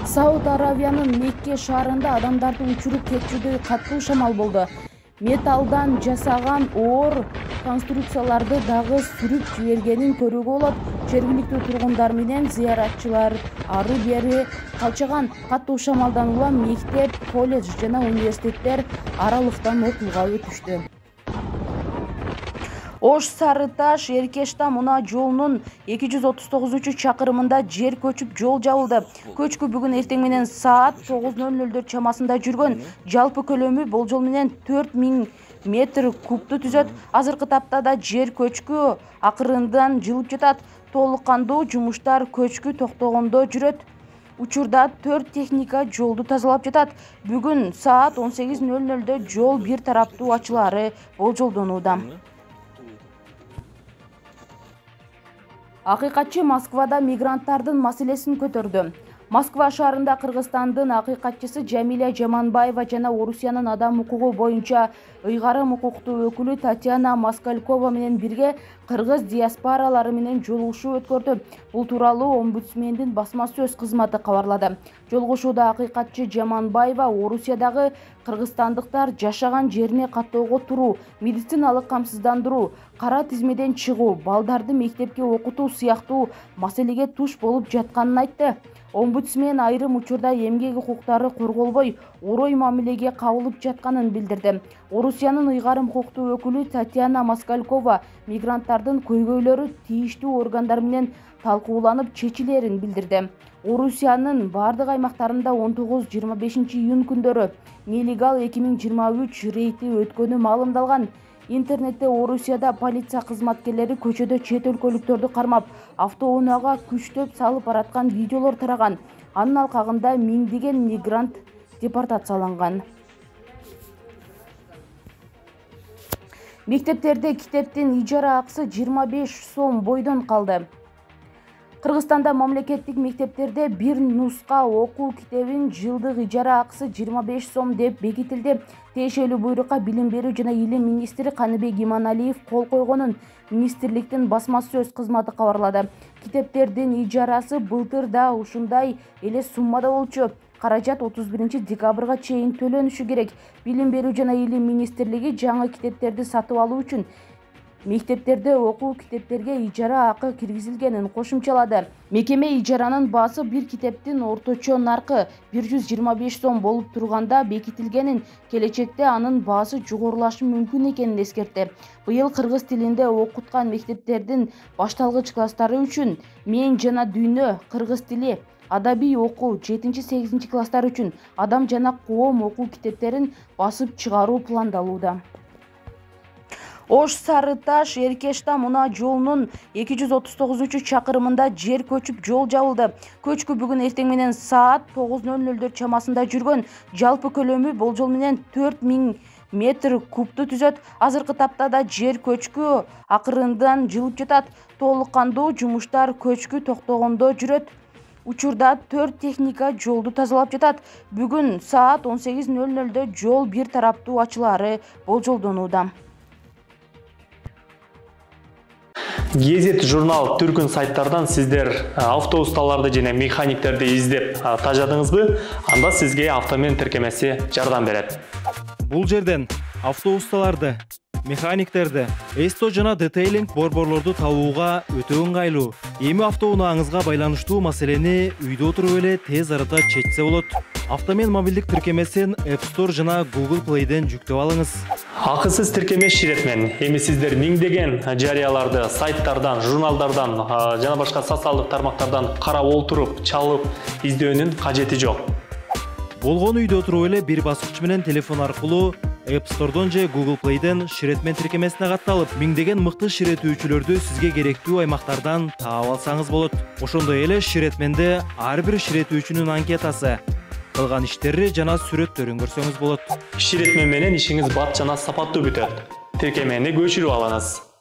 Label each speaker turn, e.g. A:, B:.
A: Сауд Аравиянын Мекке шаарында адамдарды учуруп кетүүчү катуу шамал болду. Металлдан жасаган оор конструкцияларды дагы сүрүп жибергенин көрүүгө болот. Жергиликтүү тургундар менен зыяратчылар ары бери калчаган. Катуу шамалдан улам мектеп, колледж жана университеттер аралыктан окууга өтүштү. Ош-Сары-Таш Эркеш-Там унаа жолунун 239-чакырымында жер көчүп жол жабылды. Көчкү бүгүн эртең менен саат 9:00 чамасында жүргөн. Жалпы көлөмү болжол менен 4000 метр кубту түзөт. Азыркы таптада жер көчкү акырындан жылып жатат. Толук кандуу жумуштар көчкү токтогондо жүрөт. Учурда 4 техника жолду тазалап жатат. Бүгүн саат 18:00 жол бир тараптуу ачылары болжолдонууда. Акыйкатчы Москвада мигранттардын маселесин көтөрдү. Москва шаарында Кыргызстандын акыйкатчысы Жамиля Жаманбаева жана Орусиянын адам укугу боюнча ыйгарым укуктуу өкүлү Татьяна Москалькова менен бирге кыргыз диаспоралары менен жолугушуу өткөрдү. Бул тууралуу омбудсмендин басма сөз кызматы кабарлады. Жолугушууда акыйкатчы Жаманбаева Орусиядагы кыргызстандыктар жашаган жерине каттоого туруу, медициналык камсыздандыруу, кара тизмеден чыгуу, балдарды мектепке окутуу сыяктуу маселеге туш болуп жатканын айтты. Омбудсмен айрым учурда эмгек укуктары корголбой, орой мамилеге кабылып жатканын билдирди. Орусиянын ыйгарым укуктуу өкүлү Татьяна Москалькова мигранттардын көйгөйлөрү тийиштүү органдар менен талкууланып чечилерин билдирди. Орусиянын бардык аймактарында 19-25 июнь күндөрү нелегал 2023 рейди өткөнү маалымдалган. Интернетте Орусияда полиция кызматкерлери көчөдө чет өлкөлүктөрдү кармап, автоунаага күчтөп салып бараткан видеолор тараган. Анын алкагында миңдеген мигрант депортацияланган. Мектептерде китептин ижара акысы 25 сом бойдон калды. Кыргызстанда мамлекеттик мектептерде бир нуска окуу китебин жылдык ижара акысы 25 сом деп бекитилди. Тиешелүү буйрукка Билим берүү жана Илим министри Каныбек Иманалиев кол койгонун министрликтин басма сөз кызматы кабарлады. Китептердин ижарасы былтыр да ушундай эле суммада болчу. Каражат 31 декабрга чейин төлөнүшү керек. Билим берүү жана Илим министрлиги жаңы китептерди сатып алуу үчүн мектептерде окуу китептерге ижара акы киргизилгенин кошумчалады. Мекеме ижаранын баасы бир китептин орточо наркы 125 сом болуп турганда бекитилгенин, келечекте анын баасы жогорулашы мүмкүн экенин эскертти. Быйыл кыргыз тилинде окуткан мектептердин башталгыч класстары үчүн Мен жана дүйнө, кыргыз тили, адабий окуу 7-8 класстар үчүн Адам жана коом окуу китептерин басып чыгаруу пландалууда. Ош-Сары-Таш Эркеш-Там унаа жолунун 239-чакырымында жер көчүп жол жабылды. Көчкү бүгүн эртең менен саат 9:00 чамасында жүргөн. Жалпы көлөмү болжол менен 4000 метр кубту түзөт. Азыркы таптада жер көчкү акырындан жылып жатат. Толук кандуу жумуштар көчкү токтогондо жүрөт. Учурда 4 техника жолду тазалап жатат. Бүгүн саат 18:00 жол бир тараптуу ачылары болжолдонууда.
B: Гезет журнал түркүн сайттардан сиздер автоусталарды жана механиктерди издеп тажадыңызбы? Анда сизге автомен тиркемеси жардам берет.
C: Бул жерден автоусталарды, механиктерди, эсто жана детейлинг борборлорду табууга өтө ыңгайлуу. Эми автоунааңызга байланыштуу маселени үйдө отуруп эле тез арада чечсе болот. Автомен мобилдик тиркемесин App Store жана Google Play'ден жүктөп алыңыз.
B: Акысыз тиркеме Ширетмен. Эми сиздер миңдеген жарыяларды сайттардан, журналдардан жана башка социалдык тармактардан карап олтуруп, чалып издөөнүн кажети жок.
C: Болгону үйдө отуруп эле бир баскыч менен телефон аркылуу App Store'дон же Google Play'ден Ширетмен тиркемесине катталып, миңдеген мыкты ширетүүчүлөрдү сизге керектүү аймактардан таап алсаңыз болот. Ошондой эле Ширетменде ар бир ширетүүчүнүн анкетасы, кылган иштери жана сүрөттөрүн көрсөңүз болот.
B: Ширетмен менен ишиңиз бат жана сапаттуу бүтөт. Тиркемени көчүрүп алыңыз.